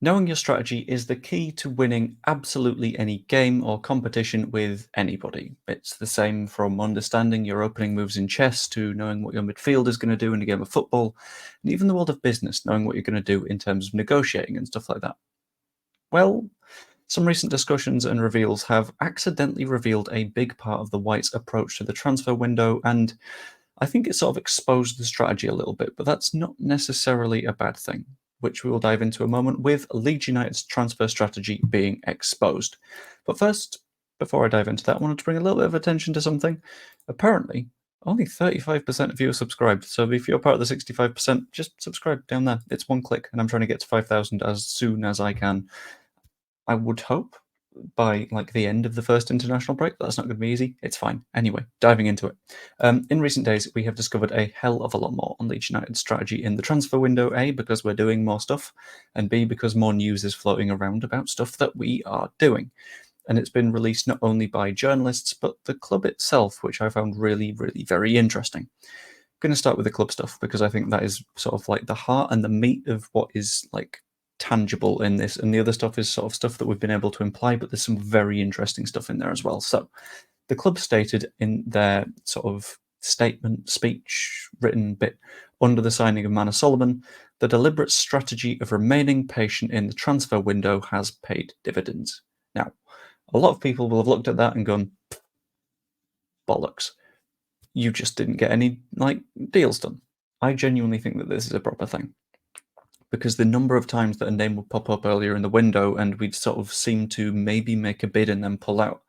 Knowing your strategy is the key to winning absolutely any game or competition with anybody. It's the same from understanding your opening moves in chess to knowing what your midfield is going to do in a game of football, and even the world of business, knowing what you're going to do in terms of negotiating and stuff like that. Well, some recent discussions and reveals have accidentally revealed a big part of the Whites' approach to the transfer window, and I think it sort of exposed the strategy a little bit, but that's not necessarily a bad thing, which we will dive into a moment with Leeds United's transfer strategy being exposed. But first, before I dive into that, I wanted to bring a little bit of attention to something. Apparently, only 35% of you are subscribed, so if you're part of the 65%, just subscribe down there. It's one click, and I'm trying to get to 5,000 as soon as I can. I would hope by the end of the first international break. That's not going to be easy. It's fine. Anyway, diving into it. In recent days, we have discovered a hell of a lot more on Leeds United's strategy in the transfer window, A, because we're doing more stuff, and B, because more news is floating around about stuff that we are doing. And it's been released not only by journalists, but the club itself, which I found really, really very interesting. I'm going to start with the club stuff, because I think that is sort of like the heart and the meat of what is tangible in this, and the other stuff is sort of stuff that we've been able to imply, but there's some very interesting stuff in there as well. So the club stated in their sort of statement, speech, written bit under the signing of Manor Solomon, the deliberate strategy of remaining patient in the transfer window has paid dividends. Now, a lot of people will have looked at that and gone, bollocks, you just didn't get any deals done. I genuinely think that this is a proper thing, because the number of times that a name would pop up earlier in the window and we'd sort of seem to maybe make a bid and then pull out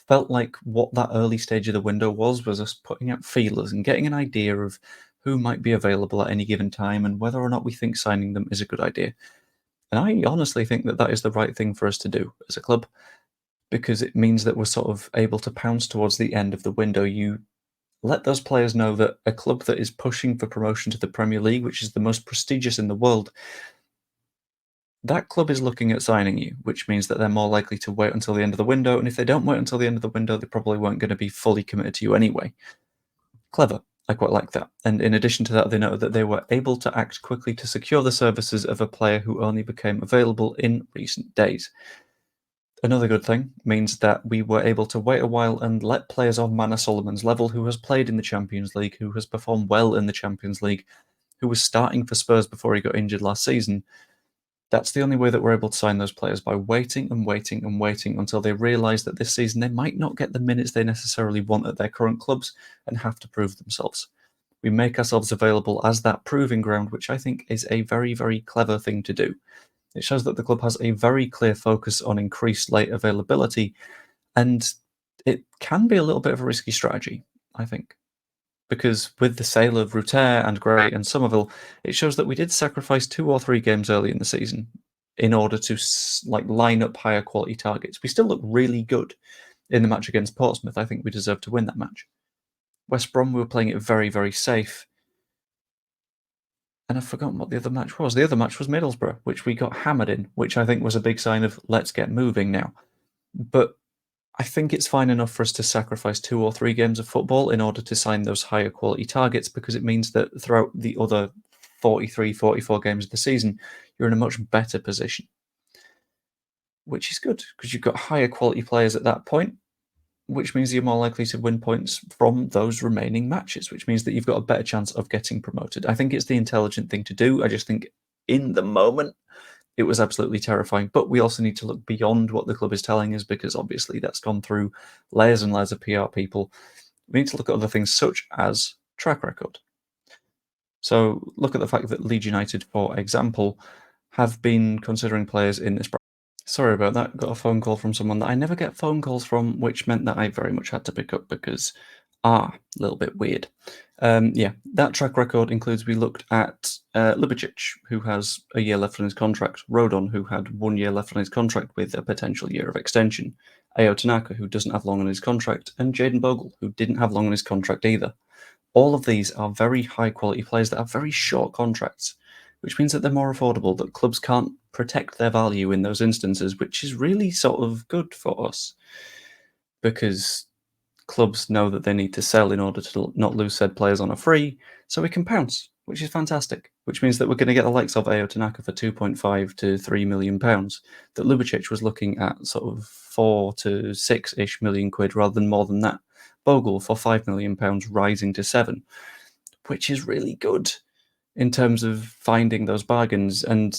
felt like what that early stage of the window was us putting out feelers and getting an idea of who might be available at any given time and whether or not we think signing them is a good idea. And I honestly think that that is the right thing for us to do as a club, because it means that we're sort of able to pounce towards the end of the window. You let those players know that a club that is pushing for promotion to the Premier League, which is the most prestigious in the world, that club is looking at signing you, which means that they're more likely to wait until the end of the window, and if they don't wait until the end of the window, they probably weren't going to be fully committed to you anyway. Clever. I quite like that. And in addition to that, they noted that they were able to act quickly to secure the services of a player who only became available in recent days. Another good thing means that we were able to wait a while and let players on Manor Solomon's level, who has played in the Champions League, who has performed well in the Champions League, who was starting for Spurs before he got injured last season. That's the only way that we're able to sign those players, by waiting and waiting and waiting until they realise that this season they might not get the minutes they necessarily want at their current clubs and have to prove themselves. We make ourselves available as that proving ground, which I think is a very, very clever thing to do. It shows that the club has a very clear focus on increased late availability, and it can be a little bit of a risky strategy, I think. Because with the sale of Ruter and Gray and Somerville, it shows that we did sacrifice 2 or 3 games early in the season in order to line up higher quality targets. We still look really good in the match against Portsmouth. I think we deserve to win that match. West Brom, we were playing it very, very safe. And I've forgotten what the other match was. The other match was Middlesbrough, which we got hammered in, which I think was a big sign of let's get moving now. But I think it's fine enough for us to sacrifice 2 or 3 games of football in order to sign those higher quality targets, because it means that throughout the other 43, 44 games of the season, you're in a much better position. Which is good, because you've got higher quality players at that point, which means you're more likely to win points from those remaining matches, which means that you've got a better chance of getting promoted. I think it's the intelligent thing to do. I just think in the moment, it was absolutely terrifying. But we also need to look beyond what the club is telling us, because obviously that's gone through layers and layers of PR people. We need to look at other things such as track record. So look at the fact that Leeds United, for example, have been considering players in this. Sorry about that. Got a phone call from someone that I never get phone calls from, which meant that I very much had to pick up because, a little bit weird. That track record includes, we looked at Lubicic, who has a year left on his contract, Rodon, who had 1 year left on his contract with a potential year of extension, Ayo Tanaka, who doesn't have long on his contract, and Jayden Bogle, who didn't have long on his contract either. All of these are very high quality players that have very short contracts, which means that they're more affordable, that clubs can't protect their value in those instances, which is really sort of good for us, because clubs know that they need to sell in order to not lose said players on a free, so we can pounce, which is fantastic, which means that we're going to get the likes of Ayo Tanaka for 2.5 to £3 million, that Lubicic was looking at sort of 4 to 6-ish million quid rather than more than that. Bogle for £5 million rising to 7, which is really good in terms of finding those bargains. And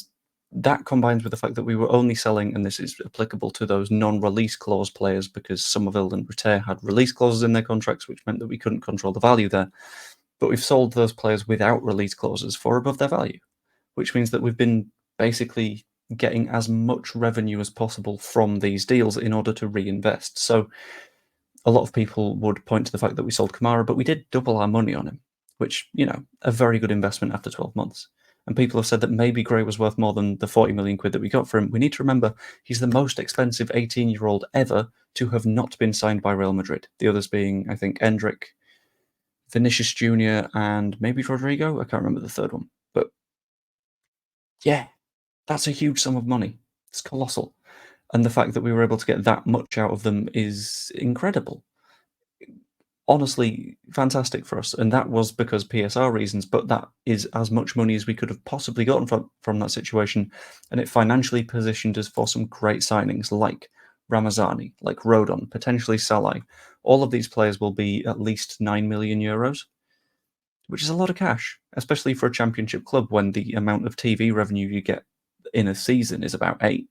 that combines with the fact that we were only selling, and this is applicable to those non-release clause players, because Somerville and Reter had release clauses in their contracts, which meant that we couldn't control the value there. But we've sold those players without release clauses for above their value, which means that we've been basically getting as much revenue as possible from these deals in order to reinvest. So a lot of people would point to the fact that we sold Kamara, but we did double our money on him, which, a very good investment after 12 months. And people have said that maybe Gray was worth more than the 40 million quid that we got for him. We need to remember he's the most expensive 18-year-old ever to have not been signed by Real Madrid. The others being, I think, Endrick, Vinicius Jr., and maybe Rodrigo. I can't remember the third one. But yeah, that's a huge sum of money. It's colossal. And the fact that we were able to get that much out of them is incredible. Honestly, fantastic for us. And that was because PSR reasons, but that is as much money as we could have possibly gotten from that situation. And it financially positioned us for some great signings like Ramazani, like Rodon, potentially Salai. All of these players will be at least €9 million, which is a lot of cash, especially for a championship club when the amount of TV revenue you get in a season is about 8.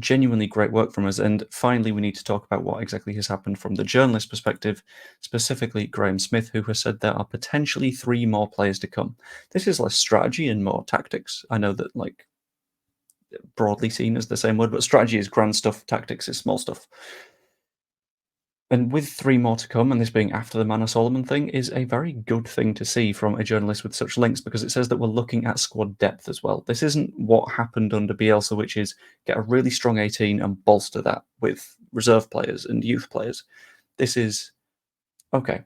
Genuinely great work from us. And finally, we need to talk about what exactly has happened from the journalist perspective, specifically Graham Smith, who has said there are potentially 3 more players to come. This is less strategy and more tactics. I know that, broadly seen as the same word, but strategy is grand stuff, tactics is small stuff. And with 3 more to come, and this being after the Manor Solomon thing, is a very good thing to see from a journalist with such links, because it says that we're looking at squad depth as well. This isn't what happened under Bielsa, which is get a really strong 18 and bolster that with reserve players and youth players. This is, okay,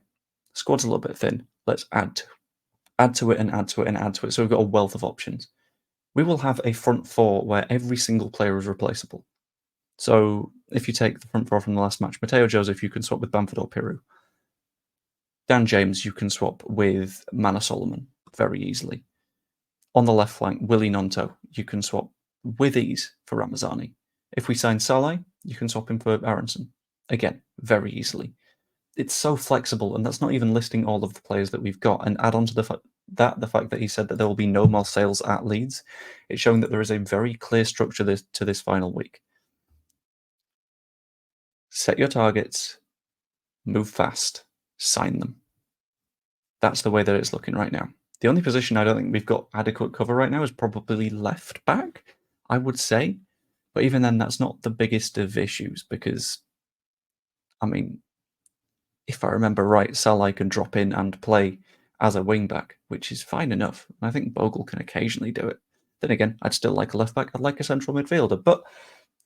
squad's a little bit thin. Let's add to it and add to it and add to it. So we've got a wealth of options. We will have a front 4 where every single player is replaceable. So if you take the front 4 from the last match, Mateo Joseph, you can swap with Bamford or Piru. Dan James, you can swap with Manor Solomon very easily. On the left flank, Willie Nonto, you can swap with ease for Ramazani. If we sign Saleh, you can swap him for Aronson. Again, very easily. It's so flexible, and that's not even listing all of the players that we've got. And add on to the fact that he said that there will be no more sales at Leeds, it's showing that there is a very clear structure to this final week. Set your targets, move fast, sign them. That's the way that it's looking right now. The only position I don't think we've got adequate cover right now is probably left back, I would say. But even then, that's not the biggest of issues because, if I remember right, Salah can drop in and play as a wing back, which is fine enough. I think Bogle can occasionally do it. Then again, I'd still like a left back. I'd like a central midfielder. But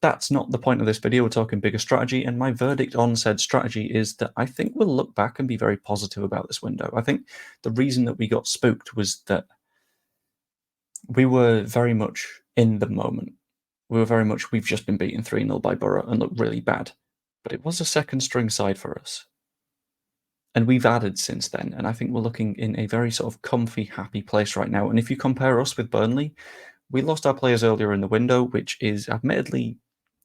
that's not the point of this video. We're talking bigger strategy, and my verdict on said strategy is that I think we'll look back and be very positive about this window. I think the reason that we got spooked was that we were very much in the moment. We were very much, we've just been beaten 3-0 by Borough and looked really bad. But it was a second string side for us. And we've added since then, and I think we're looking in a very sort of comfy, happy place right now. And if you compare us with Burnley, we lost our players earlier in the window, which is admittedly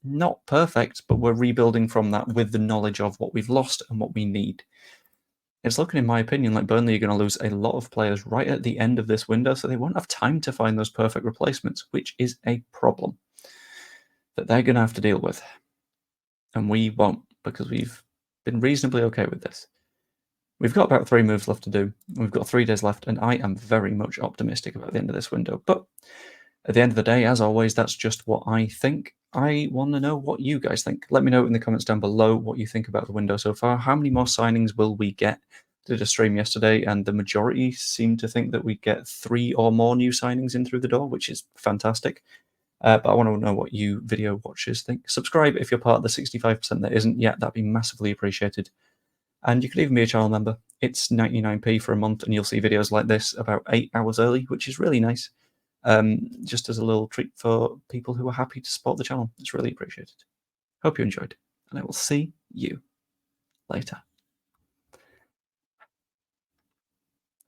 not perfect, but we're rebuilding from that with the knowledge of what we've lost and what we need. It's looking, in my opinion, like Burnley are going to lose a lot of players right at the end of this window, so they won't have time to find those perfect replacements, which is a problem that they're going to have to deal with. And we won't, because we've been reasonably okay with this. We've got about 3 moves left to do. We've got 3 days left, and I am very much optimistic about the end of this window. But at the end of the day, as always, that's just what I think. I want to know what you guys think. Let me know in the comments down below what you think about the window so far. How many more signings will we get? I did a stream yesterday, and the majority seem to think that we get 3 or more new signings in through the door, which is fantastic. But I want to know what you video watchers think. Subscribe if you're part of the 65% that isn't yet. That'd be massively appreciated. And you could even be a channel member. It's 99p for a month, and you'll see videos like this about 8 hours early, which is really nice. Just as a little treat for people who are happy to support the channel. It's really appreciated. Hope you enjoyed, and I will see you later.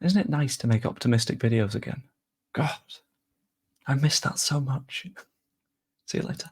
Isn't it nice to make optimistic videos again? God, I miss that so much. See you later.